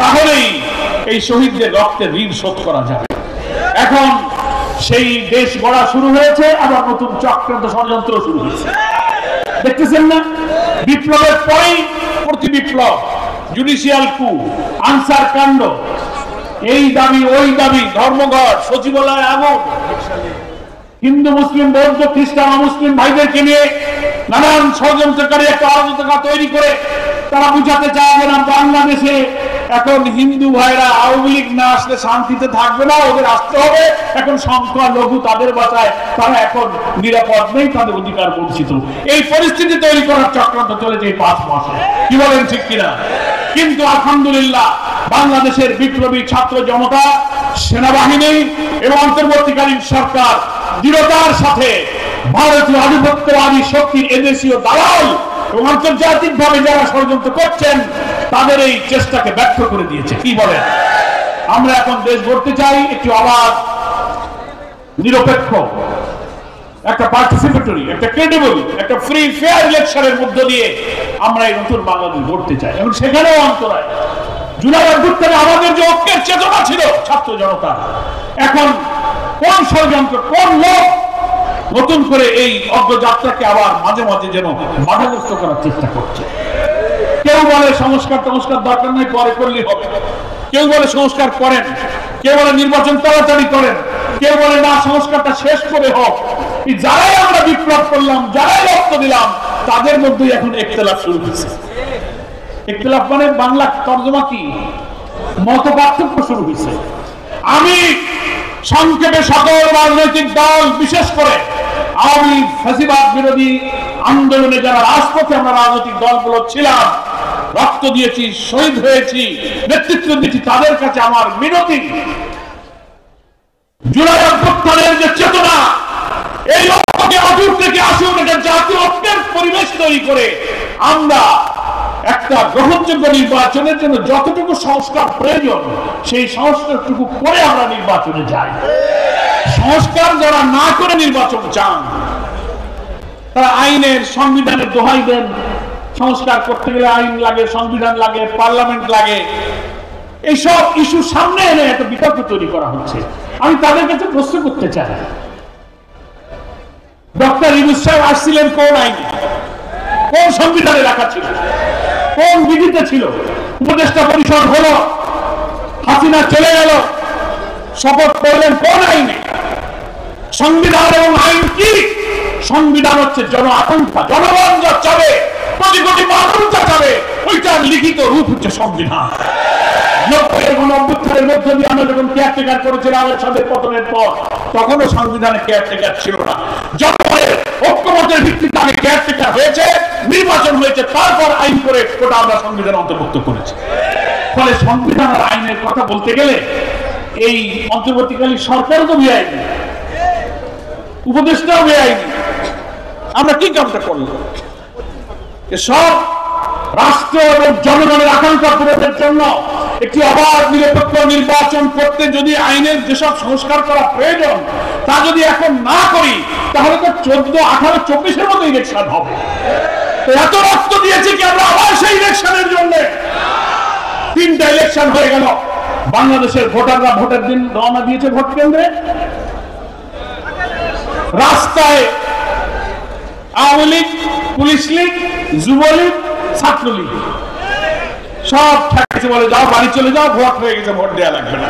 তাহলেই এই শহীদদের রক্তের ঋণ শোধ করা যাবে। এখন সেই দেশ গড়া শুরু হয়েছে, আবার নতুন চক্রান্ত ষড়যন্ত্র শুরু হয়েছে। দেখতেছেন না, বিপ্লবের পরেই প্রতি বিপ্লব, জুডিশিয়াল কু, আনসার কাণ্ড, এই দাবি ওই দাবি, ধর্মঘট, সচিবালয় আগুন, হিন্দু মুসলিম বৌদ্ধ খ্রিস্টান মুসলিম ভাইদেরকে নিয়ে নানান ষড়যন্ত্রকারী একটা অরাজকতা তৈরি করে তারা বুঝাতে চায় যে না, বাংলাদেশে এখন হিন্দু ভাইরা আওয়ামী লীগ না আসলে শান্তিতে থাকবে না, ওদের আসতে হবে, এখন সংখ্যা লঘু তাদের বাঁচায়, তারা এখন নিরাপদ নেই, তাদের অধিকার বঞ্চিত। এই পরিস্থিতি তৈরি করার চক্রান্ত চলেছে এই 5 মাসে, কি বলেন ঠিক কিনা? কিন্তু আলহামদুলিল্লাহ বাংলাদেশের বিপ্লবী ছাত্র জনতা, সেনাবাহিনী এবং অন্তর্বর্তীকালীন সরকার দৃঢ়তার সাথে ভারতীয় আধিপত্যবাদী শক্তির এদেশীয় দালাল এবং আন্তর্জাতিক ভাবে যারা ষড়যন্ত্র করছেন তাদের এই চেষ্টাকে ব্যর্থ করে দিয়েছে। কি বলেন? আমরা এখন দেশ গড়তে চাই একটি অবাধ, নিরপেক্ষ, একটা পার্টিসিপেটরি, একটা ক্রেডিবল, একটা ফ্রি ফেয়ার ইলেকশনের মধ্য দিয়ে আমরা এই নতুন বাংলাদেশ গড়তে চাই। এবং সেখানেও অন্তরায়, জুলাই অভ্যুত্থানে আমাদের যে ঐক্যের চেতনা ছিল ছাত্র জনতা, এখন কোন ষড়যন্ত্র, কোন লোক নতুন করে এই অগ্রযাত্রাকে আবার মাঝে মাঝে যেন বাধাগ্রস্ত করার চেষ্টা করছে। কেউ বলে সংস্কার দরকার নেই, পরে করলেই হবে, কেউ বলে সংস্কার করেন, কেউ বলে নির্বাচন তাড়াতাড়ি করেন, কেউ বলে না সংস্কারটা শেষ করে হোক। যারাই আমরা বিপ্লব করলাম, যারাই রক্ত দিলাম, তাদের মধ্যেই এখন ইখতিলাফ শুরু হয়েছে। ইখতিলাফ মানে বাংলা তর্জমা কি? মত পার্থক্য শুরু হয়েছে। আমি সংক্ষেপে সকল রাজনৈতিক দল, বিশেষ করে আওয়ামী ফ্যাসিবাদ বিরোধী আন্দোলনে যারা রাজপথে আমরা রাজনৈতিক দলগুলো ছিলাম, রক্ত দিয়েছি, শহীদ হয়েছি, নেতৃত্ব দিয়েছি, তাদের কাছে আমার মিনতি, জুলাই অভ্যুত্থানের যে চেতনা, এই ঐক্যকে অদূর থেকে আসুন, একটা জাতীয় ঐক্যের পরিবেশ তৈরি করে আমরা একটা গ্রহণযোগ্য নির্বাচনের জন্য যতটুকু সংস্কার প্রয়োজন সেই সংস্কারটুকু করে আমরা নির্বাচনে যাই। সংস্কার যারা না করে নির্বাচন চান, তারা আইনের, সংবিধানের দোহাই দেন। সংস্কার করতে গেলে আইন লাগে, সংবিধান লাগে, পার্লামেন্ট লাগে, এইসব ইস্যু সামনে এনে একটা বিতর্ক তৈরি করা হচ্ছে। আমি তাদের কাছে প্রশ্ন করতে চাই, ডক্টর ইউনূস সাহেব আসছিলেন কোন আইনে, কোন সংবিধানে রাখা ছিল, কোন বিধিতে ছিল? উপদেষ্টা পরিষদ হলো, হাসিনা চলে গেল, শপথ করলেন কোন আইনে? সংবিধান এবং আইন কি? সংবিধান হচ্ছে জন আকাঙ্ক্ষা, জনগণ যা চাবে, কোটি কোটি মানুষ যা চাবে, ওইটার লিখিত রূপ হচ্ছে সংবিধান। 90-এর মধ্য দিয়ে আমরা যখন কেয়ারটেকার করেছিলাম এরশাদের পতনের পর, তখনও সংবিধানে কেয়ারটেকার ছিল না। জনগণের ঐক্যমতের ভিত্তিতে আগে কেয়ারটেকার হয়েছে, নির্বাচন হয়েছে, তারপর আইন করে ওটা আমরা সংবিধান অন্তর্ভুক্ত করেছি। ফলে সংবিধান আর আইনের কথা বলতে গেলে এই অন্তর্বর্তীকালীন সরকারও তো বেআইনি, উপদেষ্টাও বেআইনি। আমরা কি কামটা করলাম? সব রাষ্ট্র এবং জনগণের আকাঙ্ক্ষা পূরণের জন্য একটি অবাধ নিরপেক্ষ নির্বাচন করতে যদি আইনের যেসব সংস্কার করা প্রয়োজন তা যদি এখন না করি, তাহলে তো 14, 18, 24-এর মতো ইলেকশন হবে। এত রক্ত দিয়েছি কি আমরা আবার সেই ইলেকশনের জন্য? 3টা ইলেকশন হয়ে গেল, বাংলাদেশের ভোটাররা ভোটের দিন রওনা দিয়েছে ভোট কেন্দ্রে, রাস্তায় আওয়ামী লীগ, পুলিশ লীগ, যুবলীগ, ছাত্রলীগ সব ঠেকাইছে, বলে যাও বাড়ি চলে যাও, ভোট হয়ে গেছে, ভোট দেওয়া লাগবে না।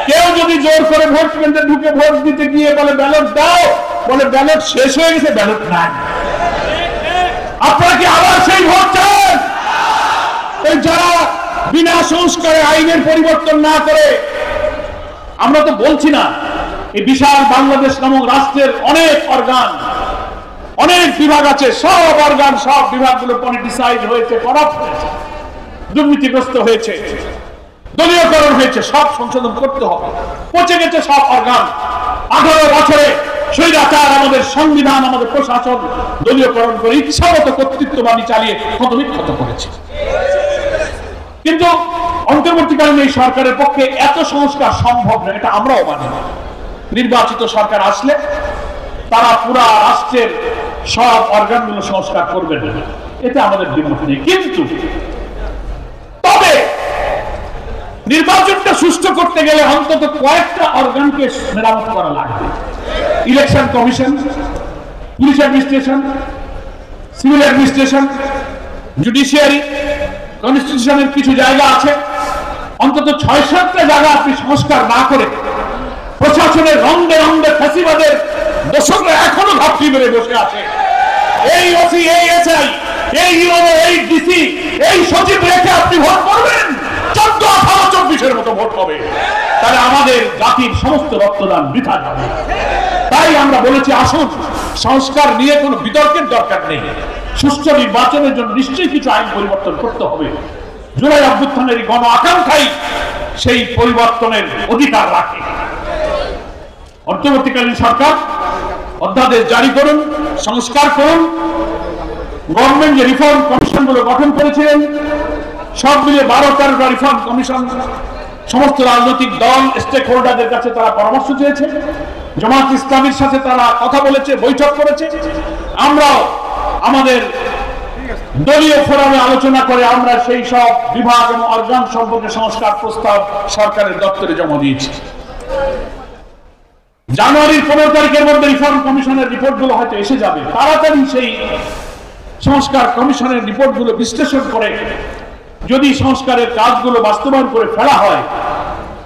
কেউ যদি জোর করে ভোট কেন্দ্রে ঢুকে ভোট দিতে গিয়ে বলে ব্যালট দাও, বলে ব্যালট শেষ হয়ে গেছে, ব্যালট নাই। আপনারা কি আবার সেই ভোট চান? এই যারা বিনা সংস্কারে আইনের পরিবর্তন না করে, আমরা তো বলছি না এই বিশাল বাংলাদেশ নামক রাষ্ট্রের অনেক অর্গান, অনেক বিভাগ আছে, সব অর্গান, সব বিভাগগুলো পলিটিসাইজ হয়েছে, করাপ্ট হয়েছে, দুর্নীতিগ্রস্ত হয়েছে, দলীয়করণ হয়েছে, সব সংশোধন করতে হবে। পচে গেছে সব অর্গান। 18 বছরে স্বৈরাচার আমাদের সংবিধান, আমাদের প্রশাসন দলীয়করণ করে ইচ্ছামতো কর্তৃত্ববাদী চালিয়ে ক্ষতবিক্ষত করেছে। কিন্তু অন্তর্বর্তীকালীন এই সরকারের পক্ষে এত সংস্কার সম্ভব না, এটা আমরাও মানি না। নির্বাচিত সরকার আসলে তারা পুরা রাষ্ট্রের সব অর্গানগুলো সংস্কার করবেন, এতে আমাদের দ্বিমত নেই। কিন্তু তবে নির্বাচনটা সুষ্ঠু করতে গেলে অন্তত কয়েকটা অর্গানকে মেরামত করা লাগবে। Election commission, police administration, civil administration, judiciary, কনস্টিটিউশনের কিছু জায়গা আছে, অন্তত ৬-৭টা জায়গা আপনি সংস্কার না করে প্রশাসনের রন্ধে রন্ধে ফ্যাসিবাদের দোষকরা এখনো ঘাপটি মেরে বসে আছে। এই ওসি, এই এসআই, এই ইউনো, এই ডিসি, এই সচিব রেখে আপনি ভোট করবেন, ১৪-১৮-২৪-এর মতো ভোট হবে, তাহলে আমাদের জাতির সমস্ত রক্তদান বৃথা যাবে। তাই আমরা বলেছি আসুন, সংস্কার নিয়ে কোনো বিতর্কের দরকার নেই। সুষ্ঠু নির্বাচনের জন্য নিশ্চয়ই কিছু আইন পরিবর্তন করতে হবে। জুলাই অভ্যুত্থানের গণ আকাঙ্ক্ষাই সেই পরিবর্তনের অধিকার রাখে। অন্তর্বর্তীকালীন সরকার অধ্যাদেশ জারি করুন, সংস্কার করুন। গভর্নমেন্ট যে রিফর্ম কমিশন গুলো গঠন করেছিলেন, সব মিলে 12-13টা রিফর্ম কমিশন, সমস্ত রাজনৈতিক দল, স্টেক হোল্ডারদের কাছে তারা পরামর্শ চেয়েছে, জামাত ইসলামীর সাথে তারা কথা বলেছে, বৈঠক করেছে। আমরাও আমাদের দলীয় ফোরামে আলোচনা করে আমরা সেই সব বিভাগ এবং অর্গান সম্পর্কে সংস্কার প্রস্তাব সরকারের দপ্তরে জমা দিয়েছি। জানুয়ারির 15 তারিখের মধ্যে রিফর্ম কমিশনের রিপোর্টগুলো হয়তো এসে যাবে। তাড়াতাড়ি সেই সংস্কার কমিশনের রিপোর্টগুলো বিশ্লেষণ করে যদি সংস্কারের কাজগুলো বাস্তবায়ন করে ফেলা হয়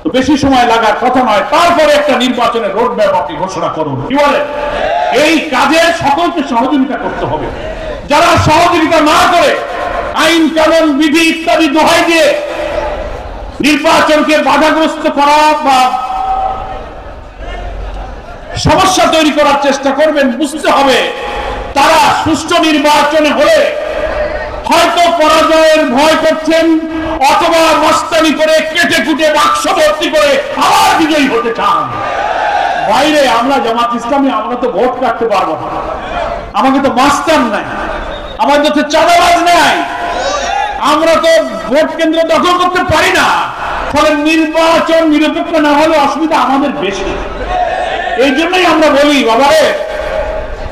তো বেশি সময় লাগার কথা নয়। তারপরে একটা নির্বাচনের রোড ম্যাপ আপনি ঘোষণা করুন। কি বলেন? এই কাজে সকলকে সহযোগিতা করতে হবে। যারা সহযোগিতা না করে আইন কানুন বিধি ইত্যাদি দোহাই দিয়ে নির্বাচনকে বাধাগ্রস্ত করা বা সমস্যা তৈরি করার চেষ্টা করবেন, বুঝতে হবে তারা সুষ্ঠু নির্বাচনে হলে হয়তো পরাজয়ের ভয় করছেন, অথবা মস্তানি করে কেটে কুটে বাক্স ভর্তি করে আবার বিজয়ী হতে চান। বাইরে আমরা জামাত ইসলামী, আমরা তো ভোট কাটতে পারবো না, আমাকে তো মাস্তান নাই, আমাদের তো চাঁদাবাজ নাই, আমরা তো ভোট কেন্দ্র দখল করতে পারি না। ফলে নির্বাচন নিরপেক্ষ না হলে অসুবিধা আমাদের বেশি। এই জন্যই আমরা বলি, বাবারে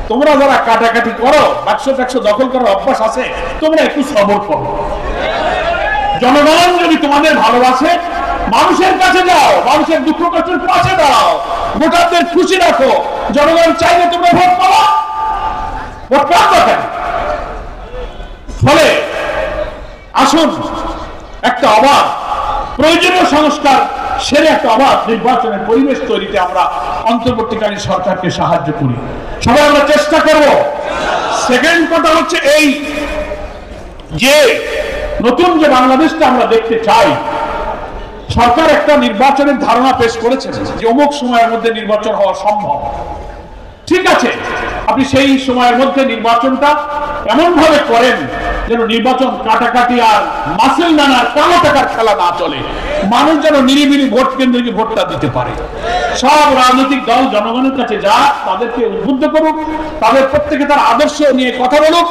তোমরা যারা কাটাকাটি করো, বাক্স টাক্স দখল করার অভ্যাস আছে, তোমরা একটু সবর করো। জনগণ যদি তোমাদের ভালোবাসে, মানুষের কাছে যাও, মানুষের দুঃখ কষ্টের পাশে দাঁড়াও, ভোটারদের খুশি রাখো। জনগণ চাইলে তোমরা ভোট পাবা, ভোট পাবা কেন? ফলে আসুন একটা অবাধ প্রয়োজনীয় সংস্কার সেরে একটা অবাধ নির্বাচনের পরিবেশ তৈরিতে আমরা অন্তর্বর্তীকালীন সরকারকে সাহায্য করি। সবাই আমরা চেষ্টা করব। সেকেন্ড কথা হচ্ছে এই যে নতুন যে বাংলাদেশটা আমরা দেখতে চাই, সরকার একটা নির্বাচনের ধারণা পেশ করেছে যে অমুক সময়ের মধ্যে নির্বাচন হওয়া সম্ভব। ঠিক আছে, আপনি সেই সময়ের মধ্যে নির্বাচনটা এমন ভাবে করেন যেন নির্বাচন কাটাকাটি আর মাসেল নানার কালো টাকার খেলা না চলে, মানুষ যেন নিরিবিলি ভোট কেন্দ্রে গিয়ে ভোটটা দিতে পারে। সব রাজনৈতিক দল জনগণের কাছে যাক, তাদেরকে উদ্বুদ্ধ করুক, তাদের প্রত্যেকে তার আদর্শ নিয়ে কথা বলুক।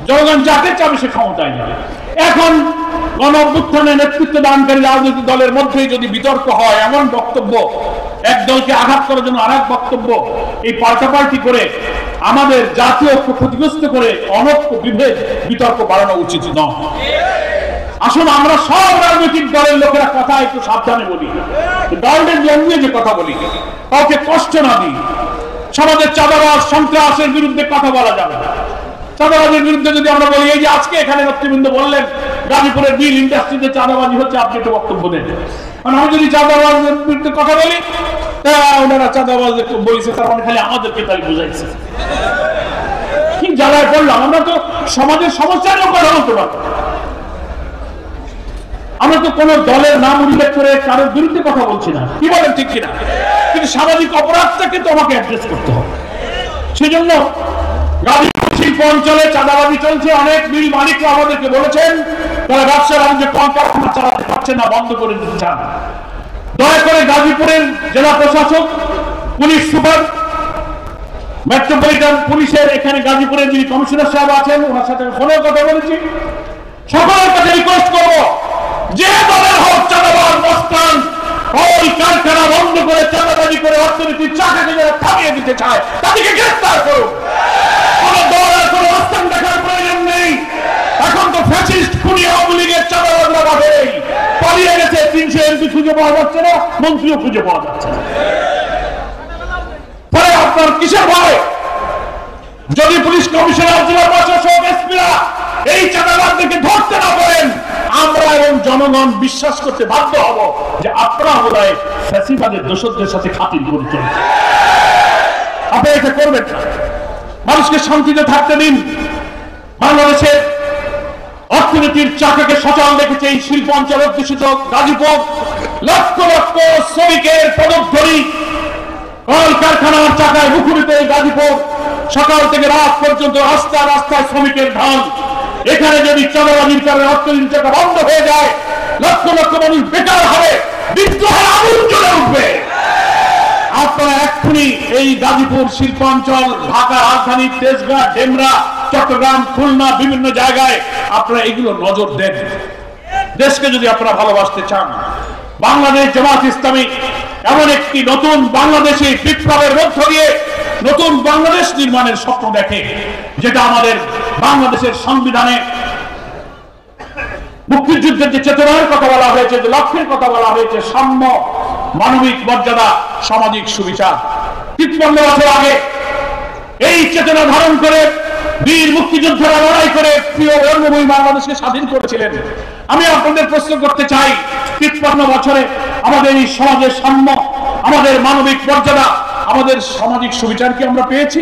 জনগণ যাকে চাবে সে ক্ষমতায় যাবে। এখন গণ অভ্যুত্থানে নেতৃত্ব দানকারী রাজনৈতিক দলের মধ্যে যদি বিতর্ক হয়, এমন বক্তব্য, এক দলকে আঘাত করার জন্য আরেক বক্তব্য, এই পাল্টাপাল্টি করে আমাদের জাতীয় ঐক্য ক্ষতিগ্রস্ত করে অনৈক্য বিভেদ বিতর্ক বাড়ানো উচিত নয়। আসুন আমরা সব রাজনৈতিক দলের লোকেরা কথা একটু সাবধানে বলি, দলের ল্যাঙ্গুয়েজে কথা বলি, কাউকে কষ্ট না দিই। সমাজের চাঁদাবাজ সন্ত্রাসের বিরুদ্ধে কথা বলা যাবে না। চাঁদাবাজের বিরুদ্ধে যদি আমরা বলি, এই যে আজকে এখানে নেতৃবৃন্দ বললেন গাজীপুরের বিল ইন্ডাস্ট্রিতে চাঁদাবাজি হচ্ছে, আপনি একটু বক্তব্য দেন। কারণ আমি যদি চাঁদাবাজের বিরুদ্ধে কথা বলি, ওনারা চাঁদাবাজ বলেছে, তার মানে খালি আমাদেরকে তাই বুঝাইছে। কি জ্বালায় পড়লাম! আমরা তো সমাজের সমস্যার কথা বলতে পারবো, আমরা তো কোন দলের নাম উল্লেখ করে কারোর বিরুদ্ধে কথা বলছি না। কি বলেন, ঠিক কিনা? কিন্তু সামাজিক অপরাধটাকে তো আমাকে অ্যাড্রেস করতে হবে। সেজন্য গাজীপুর শিল্প অঞ্চলে চাঁদাবাজি চলছে। অনেক মিল মালিকরা আমাদেরকে বলেছেন তারা ব্যবসা বাণিজ্য কলকারখানা চালাতে পারছেন না, বন্ধ করে দিতে চান। দয়া করে গাজীপুরের জেলা প্রশাসক, পুলিশ সুপার, মেট্রোপলিটন পুলিশের এখানে গাজীপুরের যিনি কমিশনার সাহেব আছেন, ওনার সাথে ফোনে কথা বলেছি, সকলের কাছে রিকোয়েস্ট করবো, যে দলের হোক চাঁদাবাজ মস্তান ওই কারখানা বন্ধ করে চাঁদাবাজি করে অর্থনীতির চাকাকে যারা থামিয়ে দিতে চায় তাদেরকে গ্রেফতার করুন। কোন দল আর কোন অবস্থান দেখার প্রয়োজন নেই। এখন তো ফ্যাসিস্ট খুনি আওয়ামী লীগের চাঁদাবাজরা বাধেই পালিয়ে গেছে। 300 এমপি খুঁজে পাওয়া যাচ্ছে না, মন্ত্রীও খুঁজে পাওয়া যাচ্ছে না। পরে আপনার কিসের ভয়? যদি পুলিশ কমিশনার, জেলা প্রশাসক, এসপিরা এই চাঁদাবাজদেরকে ধরতে না পারেন, আমরা এবং জনগণ বিশ্বাস করতে বাধ্য হব যে আপনারা বোধহয় ফ্যাসিবাদের দোষরদের সাথে খাতির করে চলছে। আপনি এটা করবেন না। মানুষকে শান্তিতে থাকতে দিন। বাংলাদেশের অর্থনীতির চাকাকে সচল রেখেছে এই শিল্প অঞ্চল অধ্যুষিত গাজীপুর। লক্ষ লক্ষ শ্রমিকের পদধূলি কল কারখানার চাকায় মুখরিত এই গাজীপুর। সকাল থেকে রাত পর্যন্ত রাস্তায় রাস্তায় শ্রমিকের ঢল। এখানে যদি চাঁদাবাজির কারণে অর্থনীতির চাকা বন্ধ হয়ে যায়, লক্ষ লক্ষ মানুষ বেকার হবে, বিদ্রোহের আগুন জ্বলে উঠবে। আপনারা এক্ষুনি এই গাজীপুর শিল্পাঞ্চল, ঢাকা রাজধানী, তেজগাঁ, ডেমরা, চট্টগ্রাম, খুলনা, বিভিন্ন জায়গায় আপনারা এগুলো নজর দেন। দেশকে যদি আপনারা ভালোবাসতে চান, বাংলাদেশ জামাত ইসলামী এমন একটি নতুন বাংলাদেশে বিপ্লবের মধ্য দিয়ে নতুন বাংলাদেশ নির্মাণের স্বপ্ন দেখে, যেটা আমাদের বাংলাদেশের সংবিধানে মুক্তিযুদ্ধের যে চেতনার কথা বলা হয়েছে, যে লক্ষ্যের কথা বলা হয়েছে, সাম্য, মানবিক মর্যাদা, সামাজিক সুবিচার। 53 বছর আগে এই চেতনা ধারণ করে বীর মুক্তিযোদ্ধারা লড়াই করে প্রিয় জন্মভূমি বাংলাদেশকে স্বাধীন করেছিলেন। আমি আপনাদের প্রশ্ন করতে চাই, 53 বছরে আমাদের এই সমাজের সাম্য, আমাদের মানবিক মর্যাদা, আমাদের সামাজিক সুবিচার কি আমরা পেয়েছি?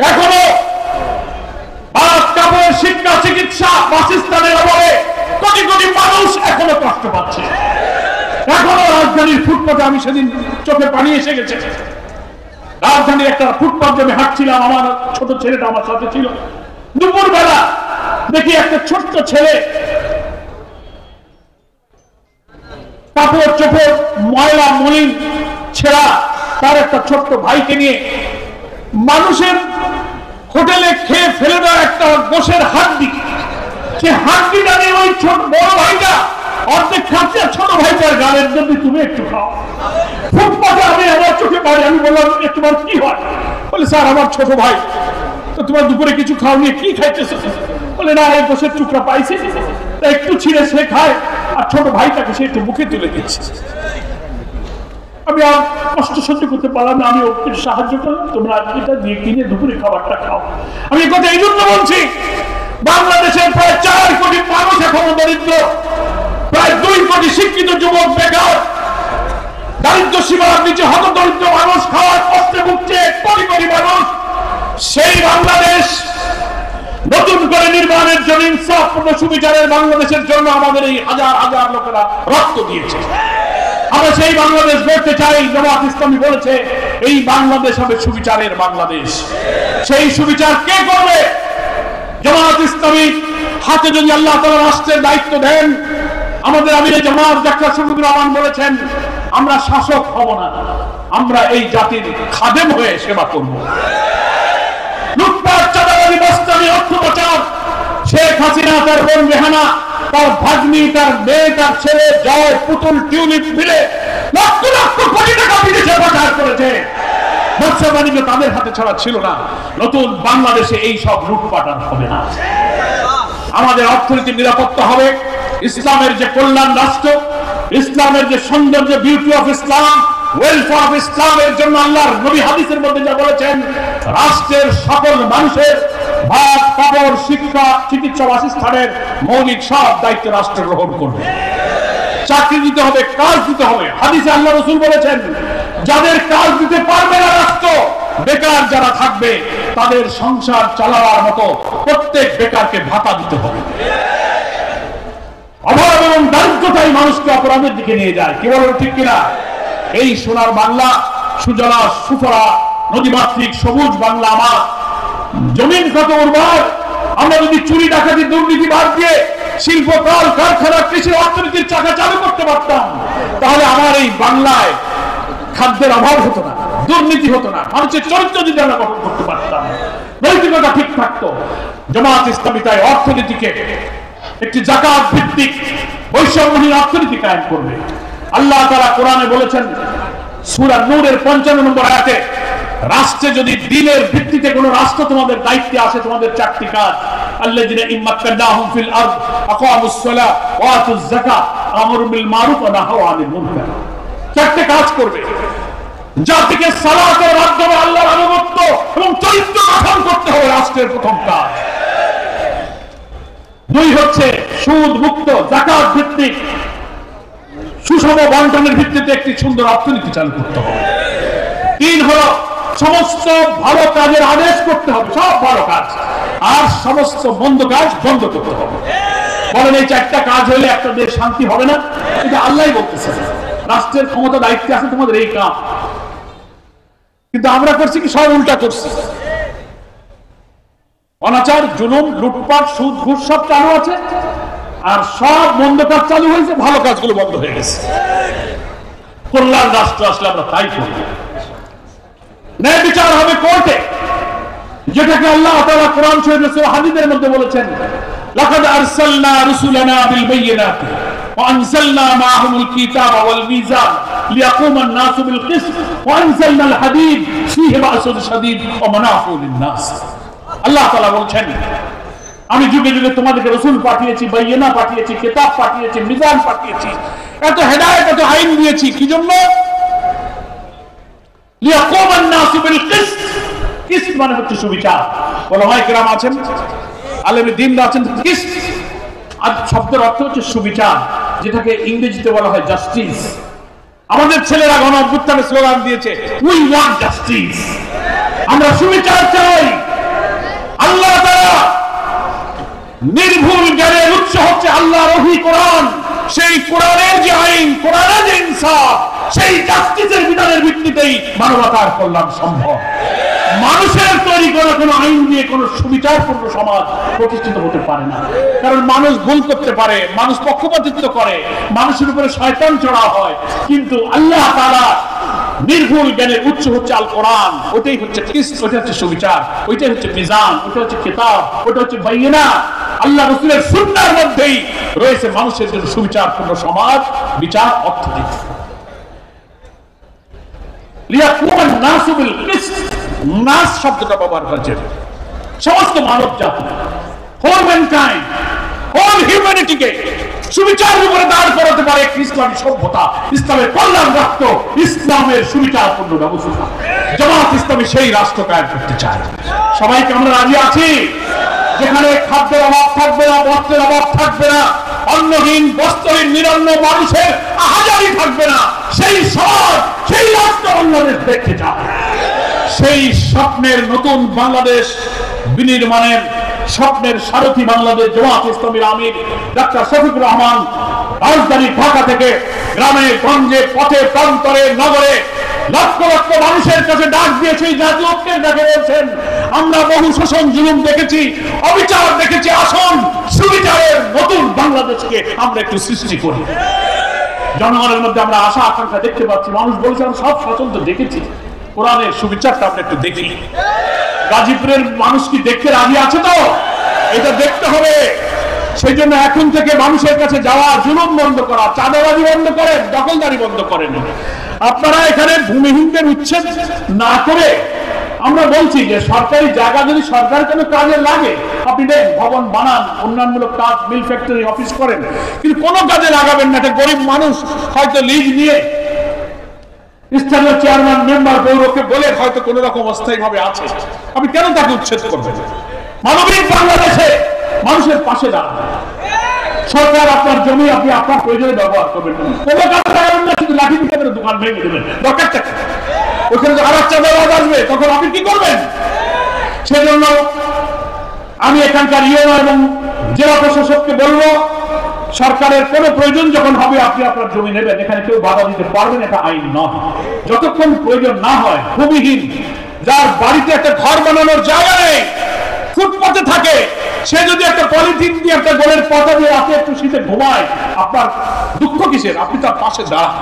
এখনো ভাত, কাপড়, শিক্ষা, চিকিৎসা, বাসস্থানের অভাবে কোটি কোটি মানুষ এখনো কষ্ট পাচ্ছে। এখনো রাজধানীর ফুটপাতে, আমি সেদিন চোখে পানি এসে গেছে, রাজধানীর একটা ফুটপাত আমি হাঁটছিলাম, আমার ছোট ছেলেটা আমার সাথে ছিল। দুপুর বেলা দেখি একটা ছোট্ট ছেলে কাপড় চোপড় ময়লা মলিন ছেঁড়া, তার একটা ছোট্ট ভাইকে নিয়ে মানুষের হোটেলে খেয়ে ফেলে দেওয়া একটা গোশের হাড্ডি, সে হাড্ডিটা নিয়ে ওই ছোট বড় ভাইটা অর্ধেক খাচ্ছে, ছোট ভাইটার গালের জন্য তুমি একটু খাও। ফুটপাতে আমি আমার চোখে পাই। আমি বললাম, তোমার কি হয়? বলে, স্যার আমার ছোট ভাই। তো তোমার দুপুরে কিছু খাও নিয়ে কি খাইতেছ? বলে, না এই গোশের টুকরা পাইছে, একটু ছিঁড়ে সে খায়, আর ছোট ভাইটাকে সে একটু মুখে তুলে দিচ্ছে। আমি আর কষ্ট সহ্য করতে পারলাম না, আমি ওকে সাহায্য করলাম, তোমরা এটা দিয়ে কিনে দুপুরে খাবারটা খাও। আমি এই কথা এই জন্য বলছি, বাংলাদেশের প্রায় 4 কোটি মানুষ এখনো দরিদ্র, প্রায় 2 কোটি শিক্ষিত যুবক বেকার, দারিদ্র সীমার নিচে হতদরিদ্র মানুষ খাওয়ার কষ্টে ভুগছে, কোটি কোটি মানুষ। সেই বাংলাদেশ নতুন করে নির্মাণের জন্য, ইনসাফপূর্ণ সুবিচারের বাংলাদেশের জন্য আমাদের এই হাজার হাজার লোকেরা রক্ত দিয়েছে। আমরা সেই বাংলাদেশ গড়তে চাই। জামাত ইসলামী বলেছে এই বাংলাদেশ হবে সুবিচারের বাংলাদেশ। সেই সুবিচার কে করবে? জামাত ইসলামী হাতে যদি আল্লাহ তাআলা রাষ্ট্রের দায়িত্ব দেন, আমাদের আমিরে জামাত ডাক্তার শফিকুর রহমান বলেছেন, আমরা শাসক হব না, আমরা এই জাতির খাদেম হয়ে সেবা করব। লুটপাট, চাঁদাবাজি, মস্তানি, অর্থ পাচার, শেখ হাসিনা, তার বোন রেহানা, তার ভাগ্নি, তার মেয়ে, তার ছেলে জয়, পুতুল, টিউলিপ মিলে লক্ষ লক্ষ কোটি টাকা বিদেশে পাচার করেছে। ব্যবসা বাণিজ্য তাদের হাতে ছাড়া ছিল না। নতুন বাংলাদেশে এই সব লুটপাট আর হবে না। আমাদের অর্থনীতির নিরাপত্তা হবে। ইসলামের যে কল্যাণ রাষ্ট্র, ইসলামের যে সৌন্দর্য, beauty of Islam, welfare of ইসলামের জন্য আল্লাহর নবী হাদিসের মধ্যে যা বলেছেন, রাষ্ট্রের সকল মানুষের ভাত, কাপড়, শিক্ষা, চিকিৎসা, বাসস্থানের মৌলিক সব দায়িত্ব রাষ্ট্র গ্রহণ করবে। চাকরি দিতে হবে, কাজ দিতে হবে। হাদিসে আল্লাহ রাসূল বলেছেন, যাদের কাজ দিতে পারবে না রাষ্ট্র, বেকার যারা থাকবে, তাদের সংসার চালাবার মতো প্রত্যেক বেকারকে ভাতা দিতে হবে। অভাব এবং দারিদ্রতাই মানুষকে অপরাধের দিকে নিয়ে যায়। কি বলেন, ঠিক কিনা? এই সোনার বাংলা, সুজলা সুফলা নদীমাতৃক সবুজ বাংলা আমার, জমিন কত উর্বর। আমরা যদি চুরি, ডাকাতি, দুর্নীতি বাদ দিয়ে শিল্প, কল কারখানা, কৃষি, অর্থনীতির চাকা চালু করতে পারতাম, তাহলে আমার এই বাংলায় খাদ্যের অভাব হতো না, দুর্নীতি হতো না, মানুষের চরিত্র যদি আমরা গঠন করতে পারতাম, নৈতিকতা ঠিক থাকতো। জামাত ইসলামী তাই অর্থনীতিকে একটি যাকাত ভিত্তিক বৈষম্যহীন অর্থনীতি কায়েম করবে। আল্লাহ তাআলা কোরআনে বলেছেন সূরা নূরের 55 নম্বর আয়াতে, রাষ্ট্রে যদি দ্বীনের ভিত্তিতে কোন রাষ্ট্র তোমাদের দায়িত্বে আসে, তোমাদের চারটি কাজ, আল্লাযিনা ইম্মাক্কানাহুম ফিল আরদ আকামুস সালাহ ওয়া আতুজ যাকাত আমরু বিল মারুফ ওয়া নাহাউ আনিল মুনকার। চারটি কাজ করবে, জাতিকে সালাতের মাধ্যমে আল্লাহর আনুগত্য এবং চরিত্র গঠন করতে হবে, রাষ্ট্রের প্রথম কাজ। দুই হচ্ছে সুদ মুক্ত যাকাত ভিত্তিক সুষম বন্টনের ভিত্তিতে একটি সুন্দর অর্থনীতি চালু করতে হবে। তিন হলো সমস্ত ভালো কাজের আদেশ করতে হবে, সব ভালো কাজ, আর সমস্ত মন্দ কাজ বন্ধ করতে হবে। বলেন এই চারটা কাজ হলে একটা দেশ শান্তি হবে না? এটা আল্লাহই বলতেছেন, রাষ্ট্রের ক্ষমতা দায়িত্বে আছে তোমাদের এই কাজ। কিন্তু আমরা করছি কি? সব উল্টা করছি। অনাচার, জুলুম, লুটপাট, সুদ ঘুষ সব চালু আছে, আর সব মন্দ কাজ চালু হয়েছে, ভালো কাজগুলো বন্ধ হয়ে গেছে। কল্যাণ রাষ্ট্র আসলে আমরা তাই করি। ন্যায় বিচার হবে কোর্টে, যেটাকে আল্লাহ তাআলা কোরআন শরীফে সূরা হাদীদের মধ্যে বলেছেন, লাকাদ আরসালনা রুসুলানা বিল বাইয়িনাতি ওয়া আনজালনা মাআহুমুল কিতাবা ওয়াল মিজান লিয়াকুমা আন-নাসু বিল কিসত ওয়া আনজালনা আল হাদীদ ফীহি বা'সুন শাদীদ ওয়া মানাফিউ লিন-নাস। আল্লাহ তাআলা বলছেন, আমি যুগে যুগে তোমাদেরকে রাসূল পাঠিয়েছি, বাইয়িনা পাঠিয়েছি, কিতাব পাঠিয়েছি, মিজান পাঠিয়েছি, এত হেদায়েত, এত আইন দিয়েছি। কি জন্য? লিয়াকুমা আন-নাসু বিল কিসত। কিসত মানে হচ্ছে সুবিচার। ওলামায়ে কেরাম আছেন, আলেমে দ্বীন আছেন, কিসত আর শব্দের অর্থ হচ্ছে সুবিচার, যেটাকে ইংরেজিতে বলা হয় জাস্টিস। আমাদের ছেলেরা গণ অভ্যুত্থানে স্লোগান দিয়েছে, উই ওয়ান্ট জাস্টিস, আমরা সুবিচার চাই। আল্লাহ তাআলা নির্ভুল জ্ঞানের উৎস হচ্ছে আল্লাহর ওহী কোরআন। সেই কোরআনের যে আইন, কোরআনের যে ইনসাফ, সেই জাস্টিসের বিধানের ভিত্তিতেই মানবতার কল্যাণ সম্ভব। মানুষের তৈরি করা কোনো আইন দিয়ে কোনো সুবিচারপূর্ণ সমাজ প্রতিষ্ঠিত হতে পারে না। কারণ মানুষ ভুল করতে পারে, মানুষ পক্ষপাতিত্ব করে, মানুষের উপরে শয়তান চড়া হয়, কিন্তু আল্লাহ তাআলা নির্ভুল জ্ঞানের উৎস হচ্ছে আল কোরআন। ওটাই হচ্ছে কিসত, ওটা হচ্ছে সুবিচার, ওইটাই হচ্ছে মিজান, ওটা হচ্ছে কিতাব, ওটা হচ্ছে বাইয়িনা। আল্লাহ রাসূলের সুন্নাহর মধ্যেই রয়েছে মানুষের জন্য সুবিচারপূর্ণ সমাজ, বিচার, অর্থনীতি। লিয়াকুমা আন-নাসু বিল কিসত, নাস শব্দটা ব্যবহার করেছেন সমস্ত মানব জাতি, হোল ম্যানকাইন্ড, হোল হিউম্যানিটিকে সুবিচারের উপরে দাঁড় করাতে পারে ইসলামী সভ্যতা, ইসলামের কল্যাণ রাষ্ট্র, ইসলামের সুবিচারপূর্ণ ব্যবস্থা। জামাত ইসলামী সেই রাষ্ট্র কায়েম করতে চায়। সবাইকে আমরা রাজি আছি, যেখানে খাদ্যের অভাব থাকবে না, বস্ত্রের অভাব থাকবে না, অন্নহীন বস্ত্রহীন নিরন্ন মানুষের আহাজারি থাকবে না, সেই সমাজ, সেই রাষ্ট্র বাংলাদেশ দেখতে চায়। সেই স্বপ্নের নতুন বাংলাদেশ বিনির্মাণের স্বপ্নের সারথী বাংলাদেশ জামাত ইসলামীর আমির ডাক্তার শফিকুর রহমান রাজধানী ঢাকা থেকে গ্রামে গঞ্জে, পথে প্রান্তরে, নগরে লক্ষ লক্ষ মানুষের কাছে ডাক দিয়েছে, জাতীয় ঐক্যের ডাকে বলছেন, আমরা বহু শোষণ জুলুম দেখেছি, অবিচার দেখেছি, আসুন সুবিচারের নতুন বাংলাদেশকে আমরা একটু সৃষ্টি করি। জনগণের মধ্যে আমরা আশা আকাঙ্ক্ষা দেখতে পাচ্ছি। মানুষ বলছে আমরা সব শাসন তো দেখেছি, কোরআনের সুবিচারটা আমরা একটু দেখি। গাজীপুরের মানুষ কি দেখতে রাজি আছে? তো এটা দেখতে হবে। সেই জন্য এখন থেকে মানুষের কাছে যাওয়া, জুলুম বন্ধ করা, চাঁদাবাজি বন্ধ করেন, দখলদারি বন্ধ করেন। আপনারা এখানে ভূমিহীনদের উচ্ছেদ না করে, আমরা বলছি যে সরকারি জায়গা যদি সরকার কোনো কাজে লাগে, আপনি ভবন বানান, উন্নয়নমূলক কাজ, মিল ফ্যাক্টরি, অফিস করেন, কিন্তু কোনো কাজে লাগাবেন না। একটা গরিব মানুষ হয়তো লিজ নিয়ে স্থানীয় চেয়ারম্যান, মেম্বার, পৌরকে বলে হয়তো কোন রকম অস্থায়ী ভাবে আছে, আপনি কেন তাকে উচ্ছেদ করবেন? মানবিক বাংলাদেশে মানুষের পাশে দাঁড়ান। সরকার আপনার জমি আপনি আপনার প্রয়োজনে ব্যবহার করবেন, কোনো কাজে লাগাবেন না, শুধু লাঠি দিতে পারে দোকান ভেঙে দেবেন, দরকার থাকে। ওখানে আর একটা ব্যবহার আসবে, তখন আপনি কি করবেন? সেজন্য আমি এখানকার ইউনো এবং জেলা প্রশাসককে বলবো, সরকারের কোন প্রয়োজন যখন হবে আপনি আপনার জমি নেবেন, এখানে কেউ বাধা দিতে পারবেন, এটা আইন নয়। যতক্ষণ প্রয়োজন না হয়, ভূমিহীন, যার বাড়িতে একটা ঘর বানানোর জায়গা নেই, ফুটপাতে থাকে, সে যদি একটা পলিথিন দিয়ে একটা গোলের পাতা দিয়ে রাতে একটু শীতে ঘুমায়, আপনার দুঃখ কিসের? আপনি তার পাশে দাঁড়ান।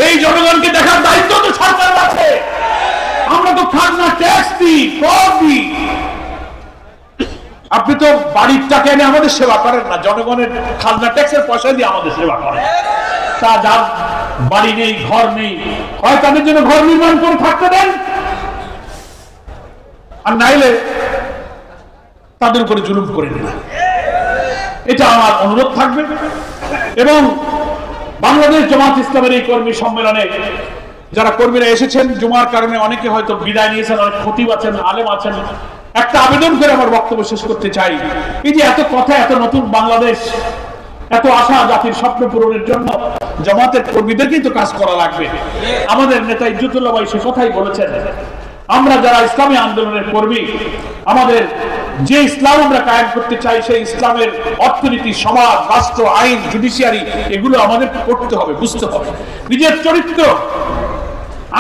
এই জনগণকে দেখার দায়িত্ব তো সরকার আছে। আমরা তো খাজনা ট্যাক্স দিই, কর দিই। আপনি তো বাড়ির টাকা এনে আমাদের সেবা করেন না, জনগণের খাজনা ট্যাক্সের পয়সা দিয়ে আমাদের সেবা করেন। তা যার বাড়ি নেই, ঘর নেই, হয় তাদের জন্য ঘর নির্মাণ করে থাকতে দেন, আর নাইলে তাদের উপরে জুলুম করে দিন। এটা আমার অনুরোধ থাকবে। এবং বাংলাদেশ জামাত ইসলামের এই কর্মী সম্মেলনে যারা কর্মীরা এসেছেন, জুমার কারণে অনেকে হয়তো বিদায় নিয়েছেন, অনেক খতিব আছেন, আলেম আছেন, একটা আবেদন করে আমার বক্তব্য শেষ করতে চাই। এই যে এত কথা, এত নতুন বাংলাদেশ, এত আশা জাতির স্বপ্ন পূরণের জন্য জামাতের কর্মীদেরকেই তো কাজ করা লাগবে। আমাদের নেতা ইজ্জতুল্লাহ ভাই সে কথাই বলেছেন, আমরা যারা ইসলামী আন্দোলনের কর্মী, আমাদের যে ইসলাম আমরা কায়েম করতে চাই, সেই ইসলামের অর্থনীতি, সমাজ, রাষ্ট্র, আইন, জুডিশিয়ারি, এগুলো আমাদের করতে হবে, বুঝতে হবে। নিজের চরিত্র,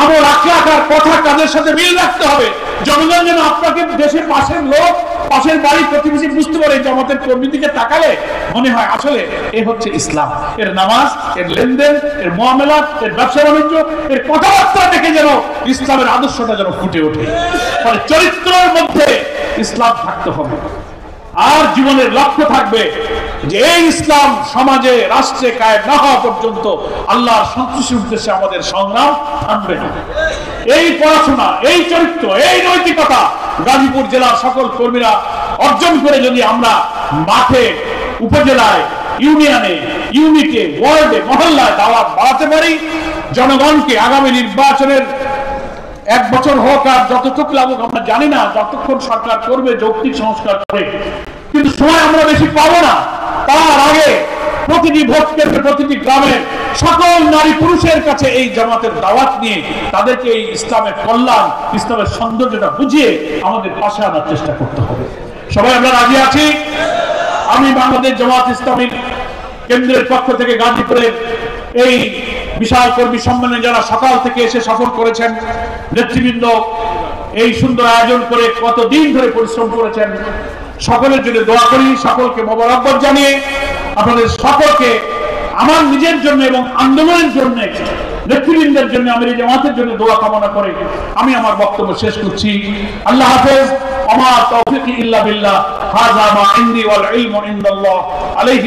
আমল, আখলাক, কথা, কাজের সাথে মিল রাখতে হবে। জনগণ যেন আপনাকে দেশের পাশের লোক, পাশের বাড়ি, প্রতিবেশী বুঝতে পারে, জামাতের কর্মীর দিকে তাকালে মনে হয় আসলে এ হচ্ছে ইসলাম। এর নামাজ, এর লেনদেন, এর মুআমালাত, এর ব্যবসা বাণিজ্য, এর কথাবার্তা দেখে যেন ইসলামের আদর্শটা যেন ফুটে ওঠে। মানে চরিত্রের মধ্যে ইসলাম থাকতে হবে। আর জীবনের লক্ষ্য থাকবে যে এই ইসলাম সমাজে, রাষ্ট্রে কায়েম না হওয়া পর্যন্ত আল্লাহর সন্তুষ্টির উদ্দেশ্যে আমাদের সংগ্রাম থামবে না। এই পড়াশোনা, এই চরিত্র, এই নৈতিকতা গাজীপুর জেলার সকল কর্মীরা অর্জন করে যদি আমরা মাঠে, উপজেলায়, ইউনিয়নে, ইউনিটে, ওয়ার্ডে, মহল্লায় দাওয়াত বাড়াতে পারি, জনগণকে আগামী নির্বাচনের 1 বছর হোক আর যতটুকু লাগুক আমরা জানি না, যতক্ষণ সরকার করবে যৌক্তিক সংস্কার করে, কিন্তু সময় আমরা বেশি পাবো না। তার আগে প্রতিটি ভোট কেন্দ্রে, প্রতিটি গ্রামের সকল নারী পুরুষের কাছে এই জামাতের দাওয়াত নিয়ে তাদেরকে এই ইসলামের কল্যাণ, ইসলামের সৌন্দর্যটা বুঝিয়ে আমাদের পাশে আনার চেষ্টা করতে হবে। সবাই আমরা রাজি আছি? আমি বাংলাদেশ জামাত ইসলামী কেন্দ্রের পক্ষ থেকে গাজীপুরের এই বিশাল কর্মী সম্মেলনে যারা সকাল থেকে এসে সফর করেছেন, নেতৃবৃন্দ এই সুন্দর আয়োজন করে কতদিন ধরে পরিশ্রম করেছেন, সকলের জন্য দোয়া করি। সকলকে মোবারকবাদ জানিয়ে আপনাদের সকলকে আমার নিজের জন্য এবং আন্দোলনের জন্য, নেতৃবৃন্দের জন্য, আমি জামাতের জন্য দোয়া কামনা করে আমি আমার বক্তব্য শেষ করছি। আল্লাহ হাফেজ। আমার তৌফিক ইল্লা বিল্লাহ। হাযা মা ইনদি ওয়াল ইলমু ইনদাল্লাহ। আলাইহি